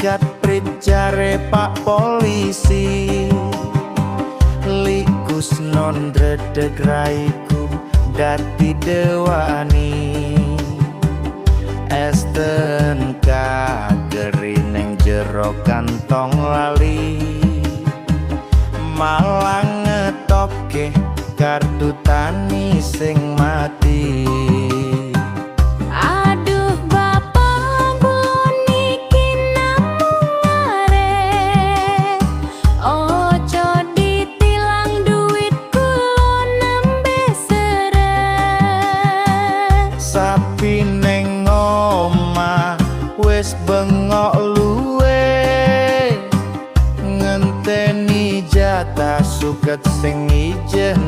Gatprit jare Pak Polisi, likus non dredeg raiku dadi dewani. Esten kageri neng jero kantong lali, malang ngetoke kartu tani sing mati. Aduh bapak kula niki namung arek, ojo ditilang duit kula nembe seret. Sapi neng omah wis bengok luwe, ngenteni jatah suket sing ijen